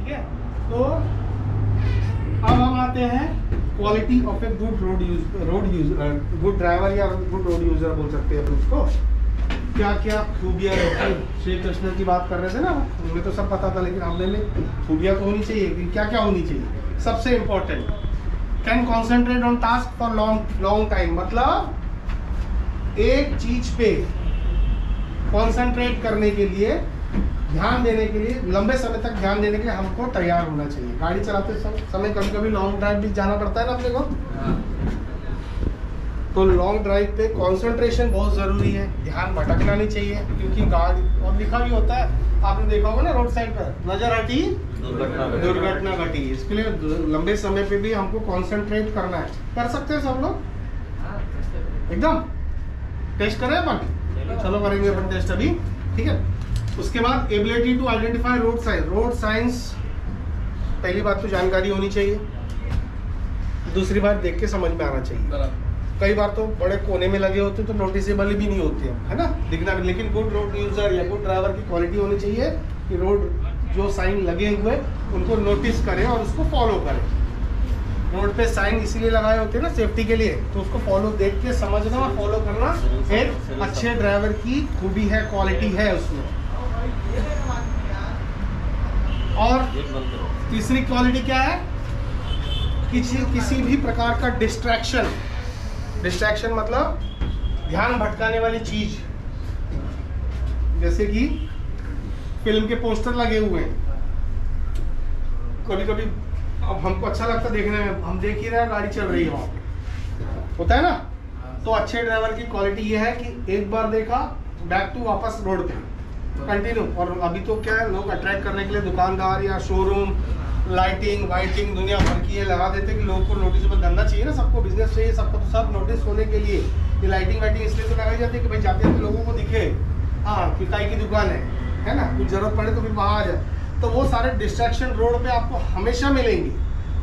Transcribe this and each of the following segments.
ठीक है। तो अब हम आते हैं quality of a good road user, good driver या गुड रोड यूजर बोल सकते हैं उसको। क्या क्या खूबियाँ रहती हैं, श्री कृष्ण की बात कर रहे थे ना, हमें तो सब पता था, लेकिन हमने में खूबियाँ तो होनी चाहिए कि क्या क्या होनी चाहिए। सबसे important, can concentrate on task for long time, मतलब एक चीज पे कॉन्सेंट्रेट करने के लिए, ध्यान देने के लिए, लंबे समय तक ध्यान देने के लिए हमको तैयार होना चाहिए। गाड़ी चलाते समय कभी कभी लॉन्ग ड्राइव भी जाना पड़ता है ना अपने को, तो लॉन्ग ड्राइव पे कंसंट्रेशन बहुत ज़रूरी है, ध्यान भटकना नहीं चाहिए, क्योंकि गाड़ी और लिखा भी होता है, आपने देखा होगा ना रोड साइड पर, नजर हटी दुर्घटना घटी। इसके लिए लंबे समय पे भी हमको कंसंट्रेट करना है। कर सकते हैं सब लोग एकदम? टेस्ट करें अपन? चलो करेंगे अपन टेस्ट अभी, ठीक है। उसके बाद ability to identify road sign. Road signs, पहली बात तो जानकारी होनी चाहिए, दूसरी बात देख के समझ में आना चाहिए। कई बार तो बड़े कोने में लगे होते तो नोटिसेबल भी नहीं होते हैं, है ना, दिखना भी। लेकिन गुड रोड यूजर या गुड ड्राइवर की क्वालिटी होनी चाहिए कि रोड जो साइन लगे हुए उनको नोटिस करें और उसको फॉलो करें। रोड पे साइन इसीलिए लगाए होते हैं ना सेफ्टी के लिए, तो उसको फॉलो, देख के समझना और फॉलो करना एक अच्छे ड्राइवर की खूबी है, क्वालिटी है उसमें। और तीसरी क्वालिटी क्या है, किसी भी प्रकार का डिस्ट्रैक्शन मतलब ध्यान भटकाने वाली चीज, जैसे कि फिल्म के पोस्टर लगे हुए हैं, कभी कभी अब हमको अच्छा लगता है देखने में, हम देख ही रहे हैं गाड़ी चल रही है वहाँ पे, होता है ना। तो अच्छे ड्राइवर की क्वालिटी ये है कि एक बार देखा, बैक टू वापस रोड पे कंटिन्यू। और अभी तो क्या है, लोग अट्रैक्ट करने के लिए दुकानदार या शोरूम लाइटिंग वाइटिंग दुनिया भर की ये लगा देते कि लोग को नोटिसेबल करना चाहिए ना, सबको बिजनेस चाहिए, सबको तो सब नोटिस होने के लिए ये लाइटिंग वाइटिंग इसलिए तो लगाई जाती है कि भाई जाते हैं लोगों को दिखे, हाँ किताई की दुकान है ना, कुछ जरूरत पड़े तो फिर वहाँ आ जाए। तो वो सारे डिस्ट्रैक्शन रोड पे आपको हमेशा मिलेंगे,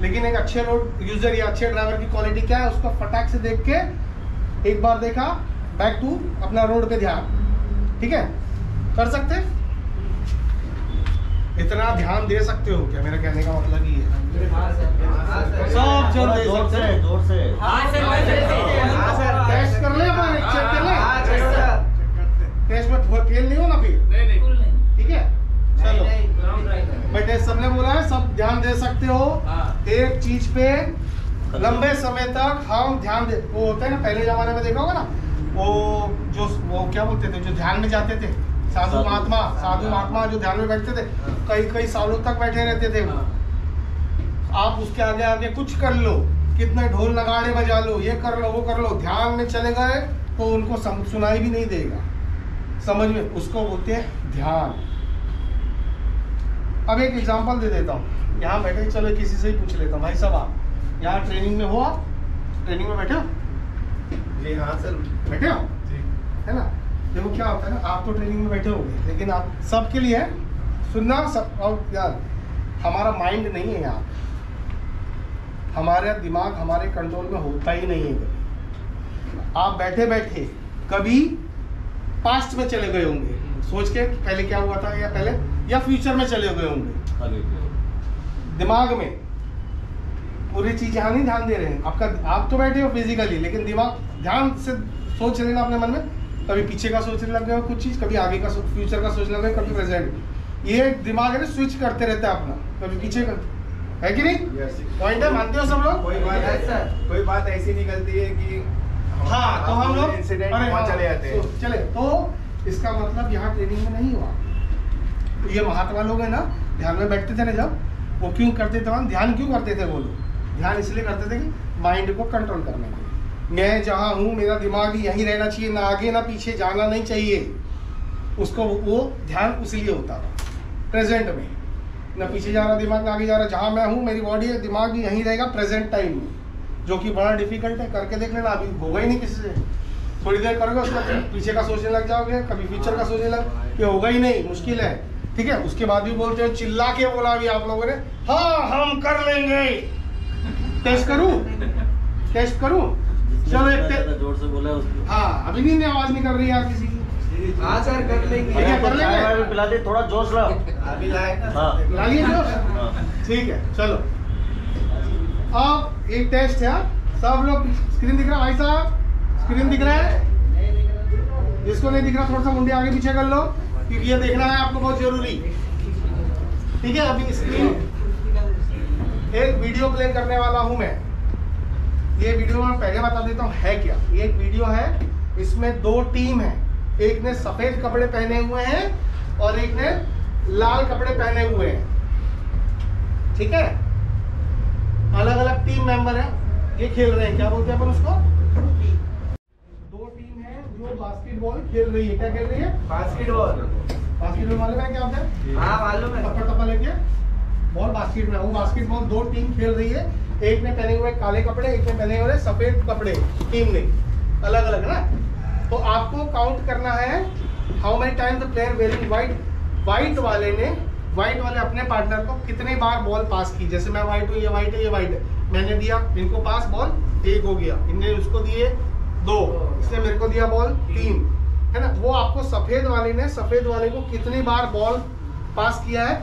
लेकिन एक अच्छे रोड यूजर या अच्छे ड्राइवर की क्वालिटी क्या है, उसको फटाक से देख के, एक बार देखा, बैक टू अपना रोड पे ध्यान, ठीक है। कर सकते, इतना ध्यान दे सकते हो क्या, मेरा कहने का मतलब ये है। सब जन दे सकते हैं, जोर से टेस्ट कर ले, चेक कर ले, टेस्ट में फेल नहीं हो ना फिर, ठीक है। चलो भाई, टेस्ट सबने बोला है, सब ध्यान दे सकते हो एक चीज पे लंबे समय तक। हम ध्यान दे, वो होता है ना, पहले जमाने में देखा होगा ना, वो क्या बोलते थे, जो ध्यान में जाते थे, साधु महात्मा जो ध्यान में बैठते थे, कई सालों तक बैठे रहते थे। आप उसके आगे आगे कुछ कर लो, कितने ढोल नगाड़े बजा लो, ये कर लो वो कर लो, ध्यान में चले गए तो उनको सुनाई भी नहीं देगा, समझ में, उसको बोलते हैं ध्यान। अब एक एग्जांपल दे देता हूँ, यहाँ बैठे, चलो किसी से ही पूछ लेता हूँ। भाई साहब, आप यहाँ ट्रेनिंग में हो, आप ट्रेनिंग में बैठे हो? जी हाँ सर, बैठे हो, है ना। देखो क्या होता है ना, आप तो ट्रेनिंग में बैठे होंगे, लेकिन आप सबके लिए सुनना सब। और यार, हमारा माइंड नहीं है यार, हमारा दिमाग हमारे कंट्रोल में होता ही नहीं है। आप बैठे बैठे कभी पास्ट में चले गए होंगे, सोच के पहले क्या हुआ था, या फ्यूचर में चले गए होंगे, दिमाग में पूरी चीज यहाँ नहीं ध्यान दे रहे हैं आपका। आप तो बैठे हो फिजिकली, लेकिन दिमाग ध्यान से सोच रहे ना अपने मन में, कभी पीछे का सोचने लग गए कुछ चीज, कभी आगे का फ्यूचर का सोचने लग गए, कभी प्रेजेंट। ये दिमाग है ना, स्विच करते रहता है अपना, कभी पीछे का, है कि नहीं? पॉइंट है, मानते हो सब लोग? कोई बात ऐसी निकलती है कि हाँ, तो हम लोग इंसिडेंट चले जाते हैं। चले, तो इसका मतलब यहाँ ट्रेनिंग में नहीं हुआ। तो ये महात्मा लोग है ना, ध्यान में बैठते थे ना, जब वो क्यों करते थे, ध्यान क्यों करते थे वो लोग? ध्यान इसलिए करते थे कि माइंड को कंट्रोल करने के लिए। मैं जहाँ हूँ, मेरा दिमाग यहीं रहना चाहिए, ना आगे ना पीछे जाना नहीं चाहिए उसको। वो ध्यान इसलिए होता था प्रेजेंट में, ना पीछे जा रहा दिमाग, ना आगे जा रहा। जहाँ मैं हूँ, मेरी बॉडी है, दिमाग भी यहीं रहेगा प्रेजेंट टाइम में, जो कि बड़ा डिफिकल्ट है। करके देख लेना, अभी होगा ही नहीं किसी से। थोड़ी देर करोगे, उसका पीछे का सोचने लग जाओगे, कभी फ्यूचर का सोचने लग, ये होगा ही नहीं, मुश्किल है, ठीक है। उसके बाद भी बोलते हो, चिल्ला के बोला भी आप लोगों ने, हाँ हम कर लेंगे। टेस्ट करूं? चलो एक जोर से बोला उसको। हाँ, अभी नहीं आवाज नहीं कर रही यार किसी की। लीजिए। हाँ सर कर लेंगे। ठीक है, कर लेंगे। चाय वाय पिला दे, थोड़ा जोश ला। अभी लाए ना। हाँ। लाइए जोश। हाँ। ठीक है चलो, अब एक टेस्ट है। सब लोग स्क्रीन दिख रहा है भाई साहब? स्क्रीन दिख रहा है? जिसको नहीं दिख रहा थोड़ा सा मुंडी आगे पीछे कर लो, क्योंकि ये देखना है आपको बहुत जरूरी। ठीक है, अभी स्क्रीन एक वीडियो प्ले करने वाला हूं मैं। ये वीडियो मैं पहले बता देता हूँ है क्या। ये एक वीडियो है, इसमें दो टीम है, एक ने सफेद कपड़े पहने हुए हैं और एक ने लाल कपड़े पहने हुए हैं। ठीक है, अलग अलग टीम मेंबर है, ये खेल रहे हैं, क्या बोलते हैं अपन उसको? दो टीम है जो बास्केटबॉल खेल रही है। क्या खेल रही है? बास्केटबॉल। बास्केटबॉल मालूम है क्या होता है? हाँ मालूम है। टप्पा टप्पा लेके बॉल बास्केट में, वो बास्केटबॉल दो टीम खेल रही है। एक ने पहने हुए काले कपड़े, एक ने पहने हुए सफेद कपड़े, टीम ने अलग अलग ना। तो आपको काउंट करना है how many time the player wearing white, white वाले ने, व्हाइट वाले अपने पार्टनर को कितनी बार बॉल पास की। जैसे मैं व्हाइट हूँ, ये व्हाइट है, ये व्हाइट है, मैंने दिया इनको पास, बॉल एक हो गया, इनने उसको दिए दो, इसने मेरे को दिया बॉल तीन, है ना। वो आपको सफेद वाले ने सफेद वाले को कितनी बार बॉल पास किया है,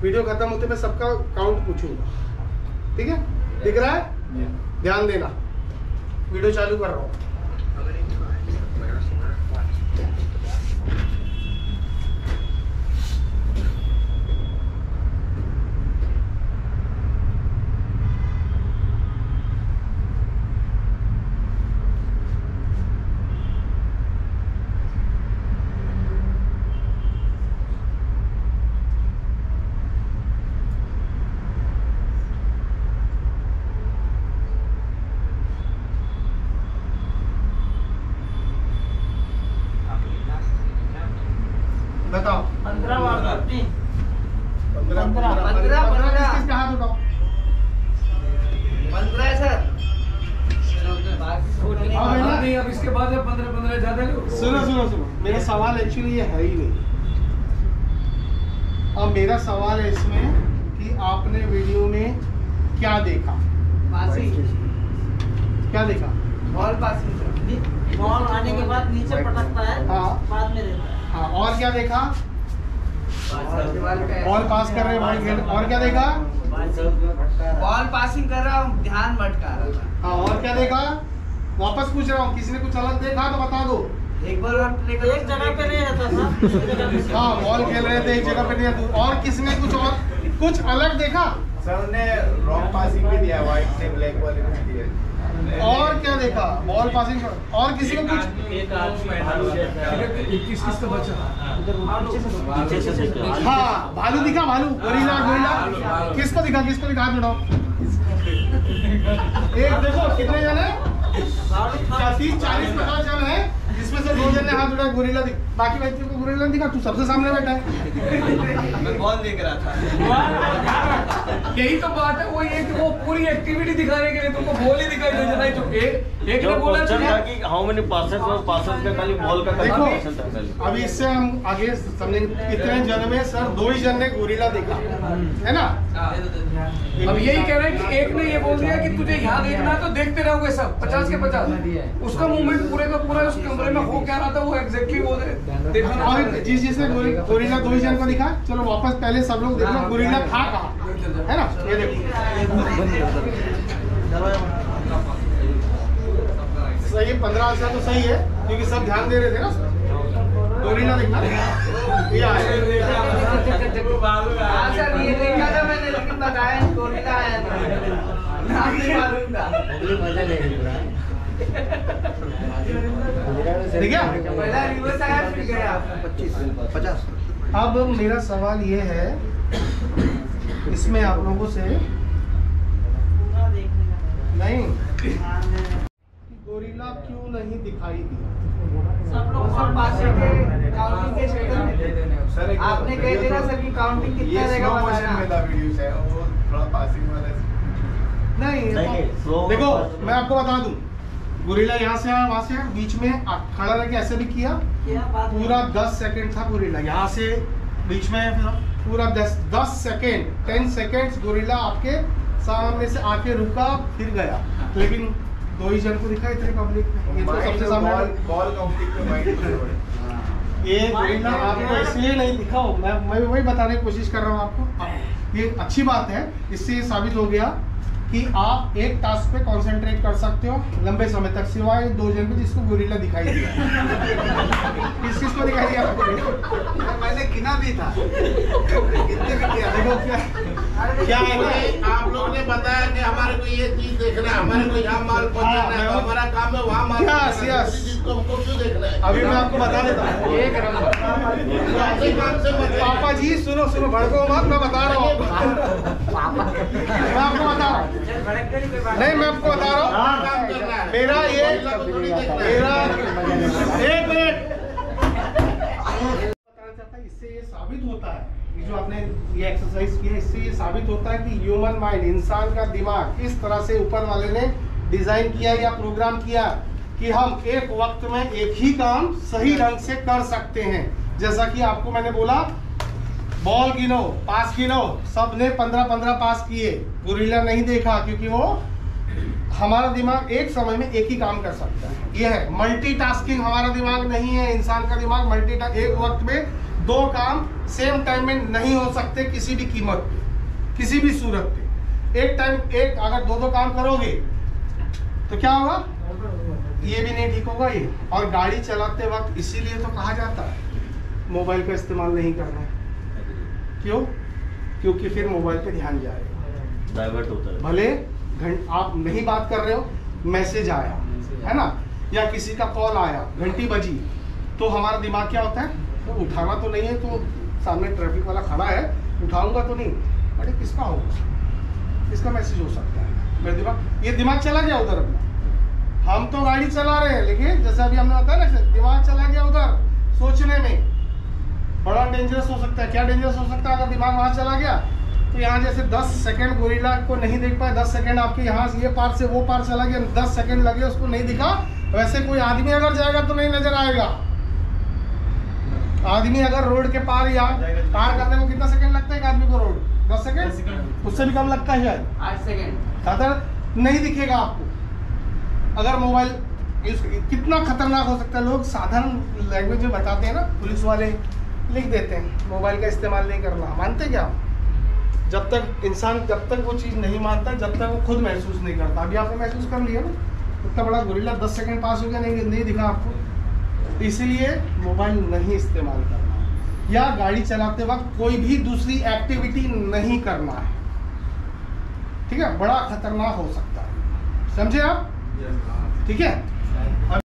वीडियो खत्म होते मैं सबका काउंट पूछूंगा। ठीक है, दिख रहा है? ध्यान देना, वीडियो चालू कर रहा हूँ। बताओ 15 बार करती। 15 किसके हाथ उठाओ? 15 है सर। हाँ भैया, नहीं, अब इसके बाद 15 ज्यादा लो। सुनो, मेरा सवाल एक्चुअली ये है ही नहीं। अब मेरा सवाल है इसमें कि आपने वीडियो में क्या देखा? क्या देखा? Ball passing sir. बॉल आने के बाद नीचे पटकता है, हाँ। बाद में रहता है। हाँ, और क्या देखा? बॉल पास कर रहे हैं, बॉल खेल। और क्या देखा? बॉल पासिंग कर रहा हूँ, ध्यान भटका रहा था। हाँ, और क्या देखा? वापस पूछ रहा हूँ, किसी ने कुछ अलग देखा तो बता दो। एक बार और प्ले करो। एक जगह पे नहीं रहता था। हाँ, बॉल खेल रहे थे एक जगह पे नहीं, और किसने कुछ अलग देखा? सर ने रॉन्ग पासिंग भी दिया, व्हाइट से ब्लैक वाले को दिया। और क्या देखा? Ball passing. और किसी को कुछ? किसका बचा? हाँ, भालू दिखा, भालू, गोरिल्ला। किसको दिखा हाथ उठाओ। एक देखो कितने जन है? 30-40-50 जन है, जिसमें से 2 जन ने हाथ उठाया, गोरिल्ला दिखा। बाकी व्यक्तियों को गोरिल्ला दिखा, तू सबसे सामने बैठा है। मैं बॉल देख रहा था। यही तो बात है, वो ये कि वो पूरी एक्टिविटी दिखाने के लिए तुमको बॉल ही दिखाई दे जाता है। जो एक ने बोला था कि हाउ मेनी पासेस का खाली बॉल का देखो, परसेंट था खाली। अभी इससे हम आगे समझेंगे। इतने जन में सर 2 ही जन ने गोरिल्ला देखा, है ना। अब यही कह रहे हैं कि एक ने ये बोल दिया कि तुझे यहाँ देखना है तो देखते रहोगे सब 50 के 50। उसका मूवमेंट पूरे का पूरा उस कमरे में हो क्या रहा था वो एग्जैक्टली वो देखना। और जिसने गोरिल्ला 2 ही जन को दिखा, चलो वापस पहले सब लोग देख लो गोरिल्ला था कहाँ, है ना। ये देखो सही, 15 से तो सही है, क्योंकि सब ध्यान दे रहे थे ना। गोरिल्ला देखना, ये आया। हाँ सर, ये देखा था मैंने, लेकिन बताया नहीं, गोरिल्ला आया था। नाम नहीं मालूम था। ठीक है, पहला रिवर्स आया, फिर गया 50। अब मेरा सवाल ये है इसमें आप लोगों से, नहीं, गोरिल्ला क्यों नहीं दिखाई दिया? सब लोग सब पासिंग के काउंटिंग के चक्कर में सर आपने कह दिया सर कि काउंटिंग कितना ये रहेगा स्लो मोशन बताना। में था वीडियो से, वो थोड़ा पासिंग वाला नहीं, नहीं, slow देखो motion। मैं आपको बता दूं, गोरिल्ला यहाँ से आया, वहां से आया, बीच में खड़ा रह के ऐसे भी किया, पूरा 10 सेकंड था गोरिल्ला यहाँ से बीच में, पूरा 10 सेकंड 10 सेकंड्स गोरिल्ला आपके सामने से आके रुका, फिर गया। लेकिन 2 ही जन को दिखा इतने पब्लिक में, ये तो सबसे सामने। बॉल काउंटिंग पे माइंड ये गोरिल्ला आपको इसलिए नहीं दिखा हो, मैं वही बताने की कोशिश कर रहा हूँ आपको। ये अच्छी बात है, इससे ये साबित हो गया कि आप एक टास्क पे कंसंट्रेट कर सकते हो लंबे समय तक, सिवाय 2 जन को जिसको गोरिल्ला दिखाई दिया। किसको दिखाई दिया? मैंने गिना भी था, कितने भी किया। देखो क्या है ना, आप लोग ने बताया कि हमारे को ये चीज देखना है, हमारे को यहाँ माल पहुँचाना है, तो हमारा काम है वहाँ माल Yes, yes. चीज को हमको क्यों देखना है? अभी मैं आपको बता देता हूँ। एक नंबर। अपने काम से बताइए। पापा जी सुनो भड़को मत, मैं बता रहा हूँ मैं आपको बता रहा हूँ, नहीं मैं आपको बता रहा हूँ। काम करना है, मेरा ये गोरिल्ला को थोड़ी देखना है। मेरा एक मिनट बताना चाहता है, इससे ये साबित होता है, ये जो आपने ये एक्सरसाइज किया, इससे ये साबित होता है कि ह्यूमन माइंड, इंसान का दिमाग किस तरह से ऊपर वाले ने डिजाइन किया या प्रोग्राम किया कि हम एक वक्त में एक ही काम सही ढंग से कर सकते हैं। जैसा कि आपको मैंने बोला, बॉल गिनो, पास गिनो, सबने 15-15 पास किए, गोरिल्ला नहीं देखा क्योंकि वो हमारा दिमाग एक समय में एक ही काम कर सकता है। ये है मल्टीटास्किंग, हमारा दिमाग नहीं है। इंसान का दिमाग मल्टीटास्क, एक वक्त में 2 काम सेम टाइम में नहीं हो सकते किसी भी कीमत पे, किसी भी सूरत पे। एक टाइम एक अगर 2-2 काम करोगे तो क्या होगा? ये भी नहीं ठीक होगा ये। और गाड़ी चलाते वक्त इसीलिए तो कहा जाता है मोबाइल का इस्तेमाल नहीं करना है। क्यों? क्योंकि फिर मोबाइल पे ध्यान जाएगा, डाइवर्ट होता है। भले आप नहीं बात कर रहे हो, मैसेज आया है ना, या किसी का कॉल आया, घंटी बजी, तो हमारा दिमाग क्या होता है, तो उठाना तो नहीं है, तो सामने ट्रैफिक वाला खड़ा है, उठाऊंगा तो नहीं, अरे किसका होगा, किसका मैसेज हो सकता है, मेरे दिमाग, ये दिमाग चला गया उधर अपना। हम तो गाड़ी चला रहे हैं, लेकिन जैसे अभी हमने बताया ना, दिमाग चला गया उधर सोचने में। बड़ा डेंजरस हो सकता है। क्या डेंजरस हो सकता है? अगर दिमाग वहां चला गया तो यहाँ जैसे 10 सेकंड गोरिल्ला को नहीं देख पाए, 10 सेकंड आपके यहाँ से ये पार से वो पार चला गया, 10 सेकंड लगे उसको नहीं दिखा, वैसे कोई आदमी अगर जाएगा तो नहीं नजर आएगा। आदमी अगर रोड के पार या पार करने में कितना सेकंड लगता है एक आदमी को? रोड 10 सेकंड, उससे भी कम लगता है शायद, 8 सेकंड। ज़्यादा नहीं दिखेगा आपको। अगर मोबाइल कितना खतरनाक हो सकता है, लोग साधारण लैंग्वेज में बताते हैं ना, पुलिस वाले लिख देते हैं मोबाइल का इस्तेमाल नहीं करना, मानते क्या? जब तक इंसान, जब तक वो चीज़ नहीं मानता, जब तक वो खुद महसूस नहीं करता। अभी आपने महसूस कर लिया ना, इतना बड़ा गोरिल्ला 10 सेकंड पास हो गया, नहीं दिखा आपको, तो इसीलिए मोबाइल नहीं इस्तेमाल करना, या गाड़ी चलाते वक्त कोई भी दूसरी एक्टिविटी नहीं करना है, ठीक है? बड़ा खतरनाक हो सकता है, समझे आप? ठीक है।